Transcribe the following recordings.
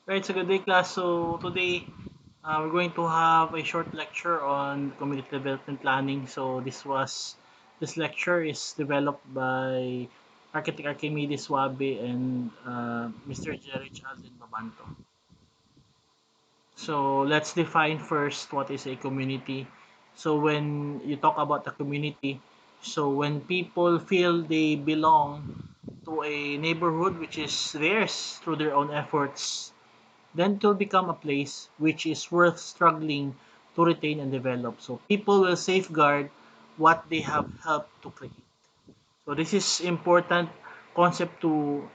Right, so good day class. So today we're going to have a short lecture on community development planning. So this lecture is developed by architect Archimedes Wabe and Mr. Jerich Alden Babanto. So let's define first what is a community. So when you talk about a community, so when people feel they belong to a neighborhood which is theirs through their own efforts, then it will become a place which is worth struggling to retain and develop. So people will safeguard what they have helped to create. So this is important concept to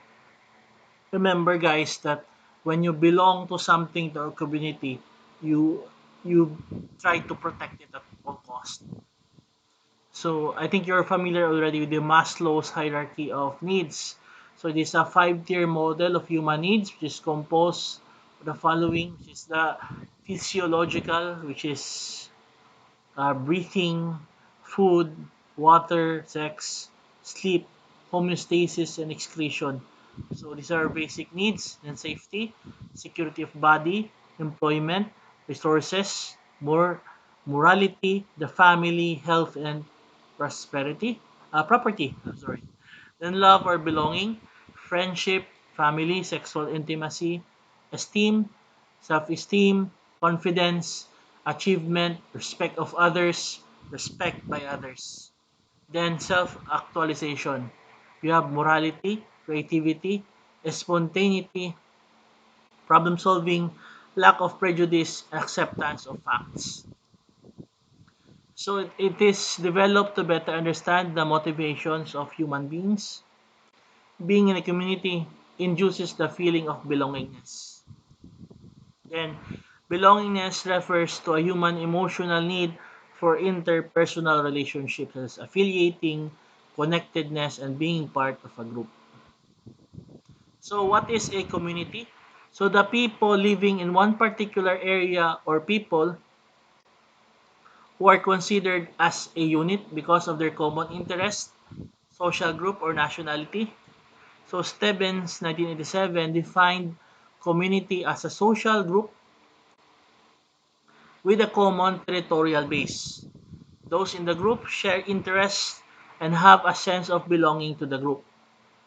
remember, guys, that when you belong to something, to a community, you you try to protect it at all cost. So I think you're familiar already with the Maslow's hierarchy of needs. So it is a five-tier model of human needs, which is composed of the following, which is the physiological, which is breathing, food, water, sex, sleep, homeostasis, and excretion. So these are basic needs. And safety, security of body, employment, resources, morality, the family, health, and property. I'm sorry. Then love or belonging, friendship, family, sexual intimacy, esteem, self-esteem, confidence, achievement, respect of others, respect by others. Then self-actualization. You have morality, creativity, spontaneity, problem solving, lack of prejudice, acceptance of facts. So it is developed to better understand the motivations of human beings. Being in a community induces the feeling of belongingness. Then, belongingness refers to a human emotional need for interpersonal relationships as affiliating, connectedness, and being part of a group. So, what is a community? So, the people living in one particular area or people who are considered as a unit because of their common interest, social group, or nationality. So, Stebbins, 1987, defined community as a social group with a common territorial base. Those in the group share interests and have a sense of belonging to the group.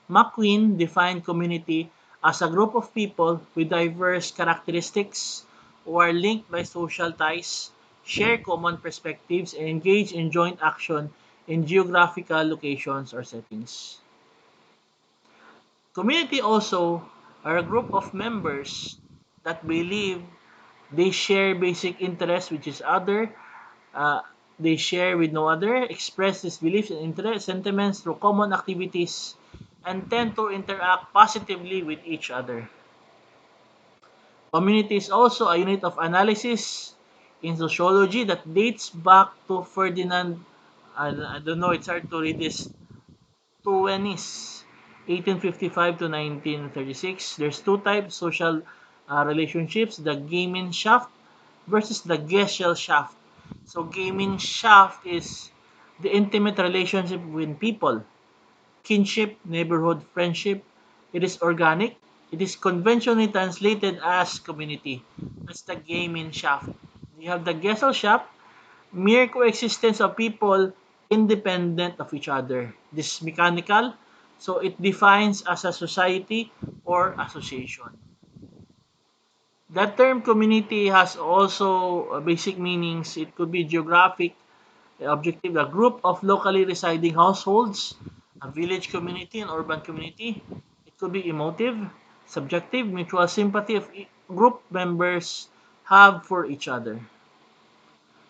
McQueen defined community as a group of people with diverse characteristics who are linked by social ties, share common perspectives, and engage in joint action in geographical locations or settings. Community also are a group of members that believe they share basic interests which is other uh, they share with no other, express these beliefs and interests, sentiments through common activities, and tend to interact positively with each other. Community is also a unit of analysis in sociology that dates back to Ferdinand, I don't know, it's hard to read this, Twanis, 1855 to 1936. There's two types social relationships, the Gemeinschaft versus the Gesellschaft. So Gemeinschaft is the intimate relationship between people, kinship, neighborhood, friendship. It is organic. It is conventionally translated as community. That's the Gemeinschaft. You have the Gesellschaft, mere coexistence of people independent of each other. This is mechanical, so it defines as a society or association. That term community has also basic meanings. It could be geographic, objective, a group of locally residing households, a village community, an urban community. It could be emotive, subjective, mutual sympathy of group members have for each other.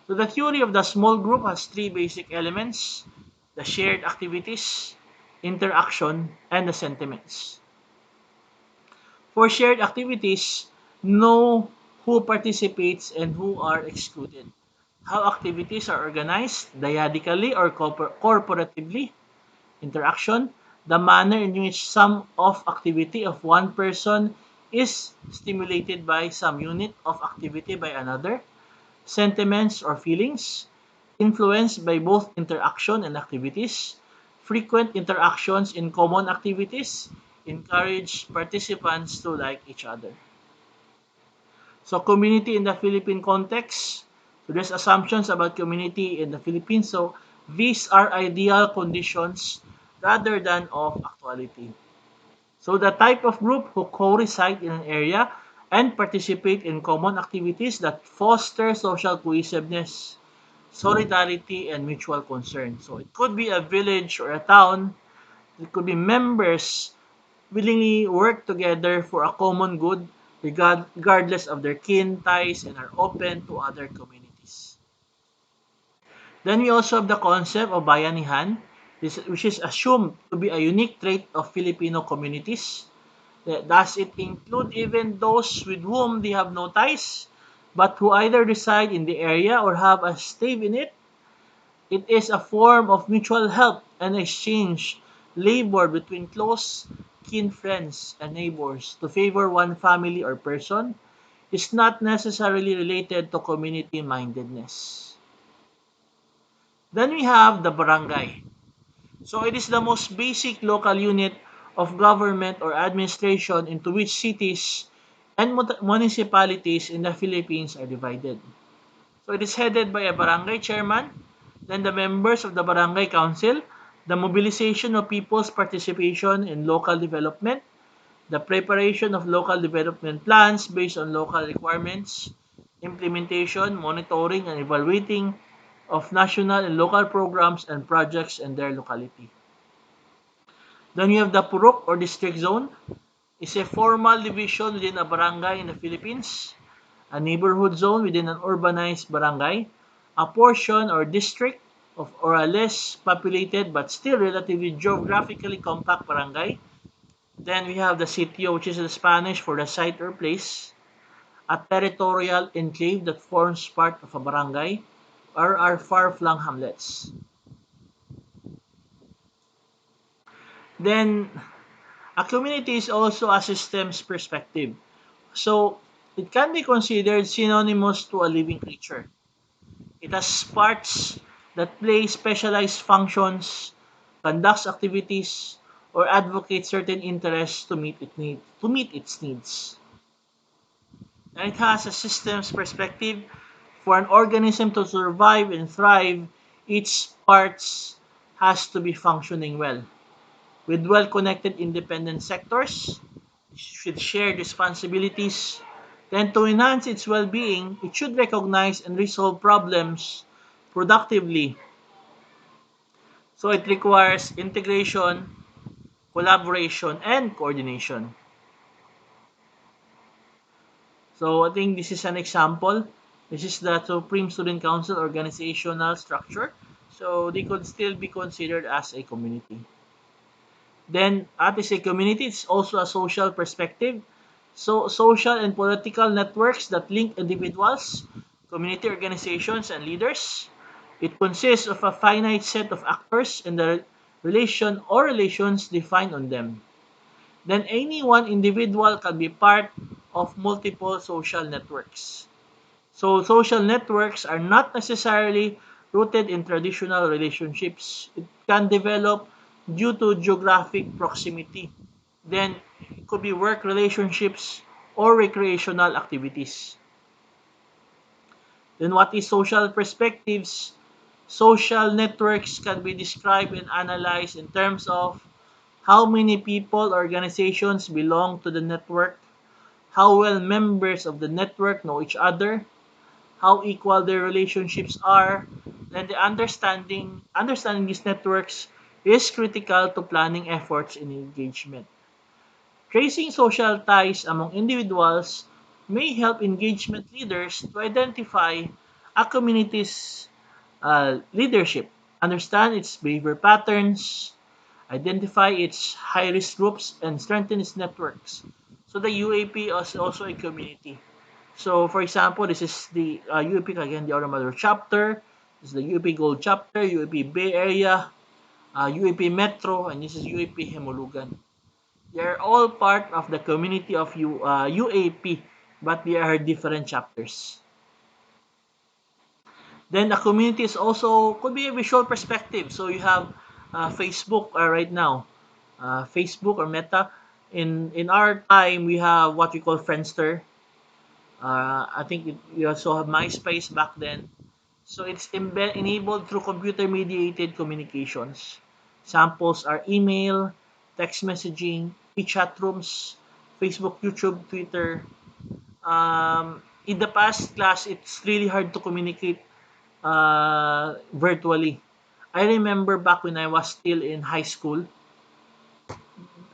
So the theory of the small group has three basic elements: the shared activities, interaction, and the sentiments. For shared activities, know who participates and who are excluded. How activities are organized, dyadically or corporatively. Interaction, the manner in which some of activity of one person is stimulated by some unit of activity by another. Sentiments or feelings, influenced by both interaction and activities. Frequent interactions in common activities encourage participants to like each other. So community in the Philippine context. So there's assumptions about community in the Philippines. So these are ideal conditions rather than of actuality. So the type of group who co-reside in an area and participate in common activities that foster social cohesiveness, solidarity, and mutual concern. So it could be a village or a town. It could be members willingly work together for a common good regardless of their kin ties and are open to other communities. Then we also have the concept of bayanihan, which is assumed to be a unique trait of Filipino communities. Does it include even those with whom they have no ties, but who either reside in the area or have a stake in it? It is a form of mutual help and exchange labor between close kin friends and neighbors to favor one family or person is not necessarily related to community mindedness. Then we have the barangay. So it is the most basic local unit of government or administration into which cities and municipalities in the Philippines are divided. So it is headed by a barangay chairman, then the members of the barangay council, the mobilization of people's participation in local development, the preparation of local development plans based on local requirements, implementation, monitoring, and evaluating of national and local programs and projects in their locality. Then you have the Purok or district zone. It's a formal division within a barangay in the Philippines, a neighborhood zone within an urbanized barangay, a portion or district of or a less populated but still relatively geographically compact barangay. Then we have the sitio, which is the Spanish for the site or place, a territorial enclave that forms part of a barangay or are far-flung hamlets. Then a community is also a systems perspective. So it can be considered synonymous to a living creature. It has parts that play specialized functions, conducts activities, or advocates certain interests to meet its needs. And it has a systems perspective. For an organism to survive and thrive, each parts has to be functioning well. With well-connected independent sectors, should share responsibilities, then to enhance its well-being, it should recognize and resolve problems productively. So it requires integration, collaboration, and coordination. So I think this is an example. This is the Supreme Student Council organizational structure. So they could still be considered as a community. Then, as a community, it's also a social perspective. So, social and political networks that link individuals, community organizations, and leaders. It consists of a finite set of actors and the relation or relations defined on them. Then, any one individual can be part of multiple social networks. So, social networks are not necessarily rooted in traditional relationships. It can develop due to geographic proximity. Then, it could be work relationships or recreational activities. Then, what is social perspectives? Social networks can be described and analyzed in terms of how many people or organizations belong to the network, how well members of the network know each other, how equal their relationships are, then the understanding these networks is critical to planning efforts in engagement. Tracing social ties among individuals may help engagement leaders to identify a community's leadership, understand its behavior patterns, identify its high-risk groups, and strengthen its networks. So the UAP is also a community. So, for example, this is the UAP Cagayan de Oro Maduro chapter. This is the UAP Gold chapter, UAP Bay Area, UAP Metro, and this is UAP Hemulugan. They are all part of the community of UAP, but they are different chapters. Then the community is also could be a visual perspective. So you have Facebook right now, Facebook or Meta. In our time, we have what we call Friendster. I think you also have MySpace back then. So it's enabled through computer-mediated communications. Samples are email, text messaging, chat rooms, Facebook, YouTube, Twitter. In the past class, it's really hard to communicate virtually. I remember back when I was still in high school,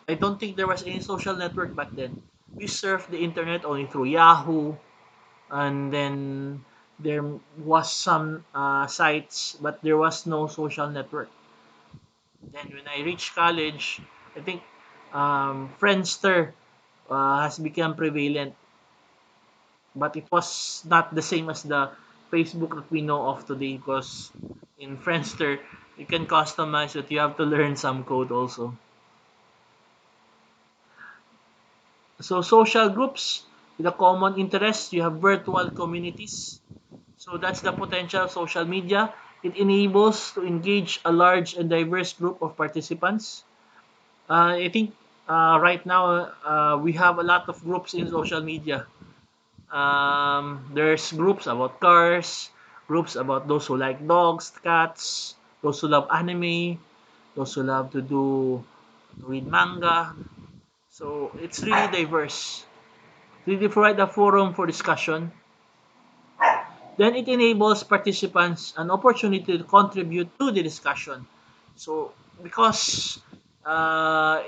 I don't think there was any social network back then. We surfed the internet only through Yahoo, and then there was some sites, but there was no social network. Then when I reached college, I think Friendster has become prevalent, but it was not the same as the Facebook that we know of today because in Friendster you can customize it. You have to learn some code also. So social groups with a common interest, you have virtual communities. So that's the potential of social media. It enables to engage a large and diverse group of participants. I think right now we have a lot of groups in social media. There's groups about cars, groups about those who like dogs, cats, those who love anime, those who love to read manga. So it's really diverse. Really provide a forum for discussion. Then it enables participants an opportunity to contribute to the discussion. So because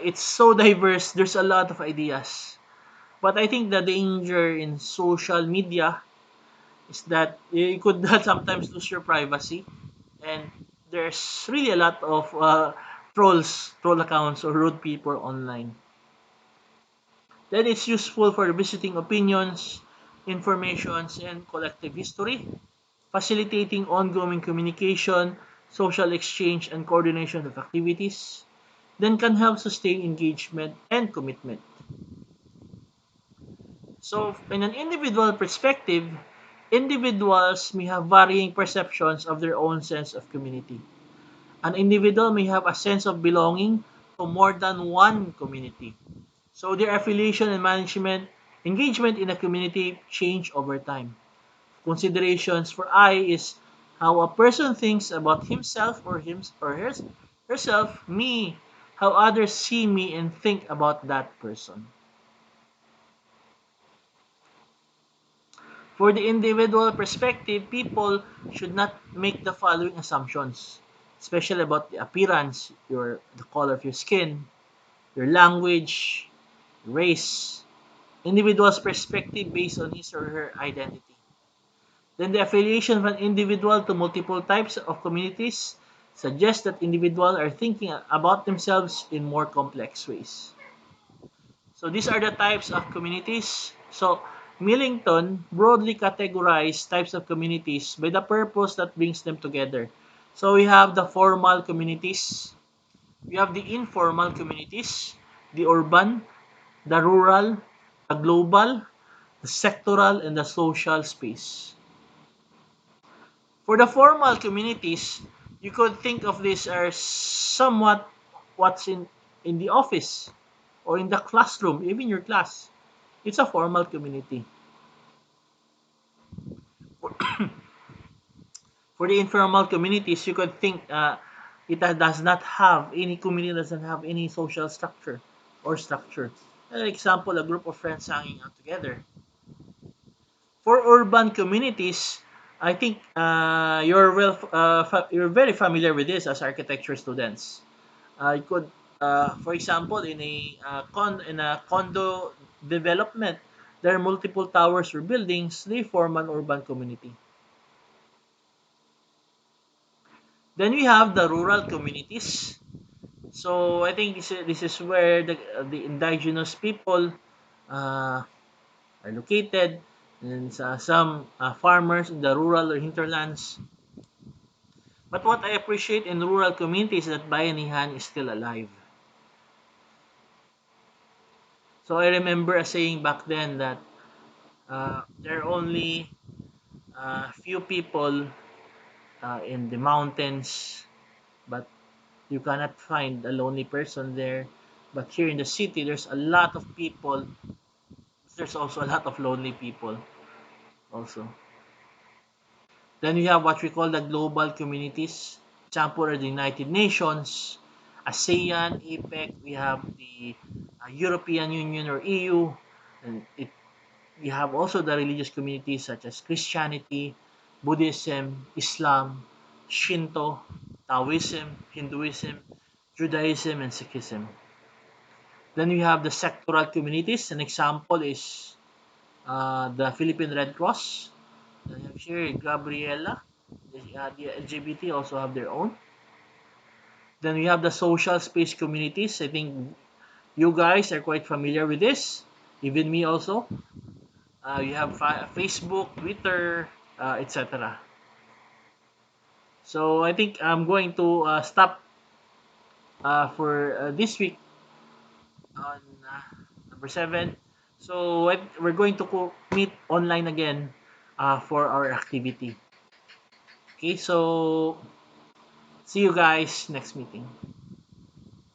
it's so diverse, there's a lot of ideas. But I think the danger in social media is that you could sometimes lose your privacy, and there's really a lot of troll accounts, or rude people online. Then it's useful for visiting opinions, informations, and collective history, facilitating ongoing communication, social exchange, and coordination of activities. Then can help sustain engagement and commitment. So, in an individual perspective, individuals may have varying perceptions of their own sense of community. An individual may have a sense of belonging to more than one community. So their affiliation and management engagement in a community change over time. Considerations for I is how a person thinks about himself or herself, me, how others see me and think about that person. For the individual perspective, people should not make the following assumptions, especially about the appearance, the color of your skin, your language, race, individual's perspective based on his or her identity. Then the affiliation of an individual to multiple types of communities suggests that individuals are thinking about themselves in more complex ways. So these are the types of communities. So Millington broadly categorized types of communities by the purpose that brings them together. So we have the formal communities, we have the informal communities, the urban, the rural, the global, the sectoral, and the social space. For the formal communities, you could think of this as somewhat what's in the office or in the classroom, even your class. It's a formal community. For, for the informal communities, you could think does not have any community doesn't have any social structure or structure. Example, a group of friends hanging out together. For urban communities, I think you're very familiar with this as architecture students. You could, for example, in a condo development, there are multiple towers or buildings. They form an urban community. Then we have the rural communities. So I think this is where the indigenous people uh, are located, and some farmers in the rural or hinterlands. But what I appreciate in rural communities is that bayanihan is still alive. So I remember a saying back then that there are only few people in the mountains, but you cannot find a lonely person there. But here in the city, there's a lot of people. There's also a lot of lonely people. also. Then we have what we call the global communities. Example are the United Nations, ASEAN, APEC. We have the European Union or EU, and we have also the religious communities such as Christianity, Buddhism, Islam, Shinto, Taoism, Hinduism, Judaism, and Sikhism. Then we have the sectoral communities. An example is the Philippine Red Cross. Then you have here Gabriela. The LGBT also have their own. Then we have the social space communities. I think you guys are quite familiar with this. Even me also. You have Facebook, Twitter, etc. So I think I'm going to stop for this week on number 7. So we're going to meet online again for our activity. Okay, so see you guys next meeting.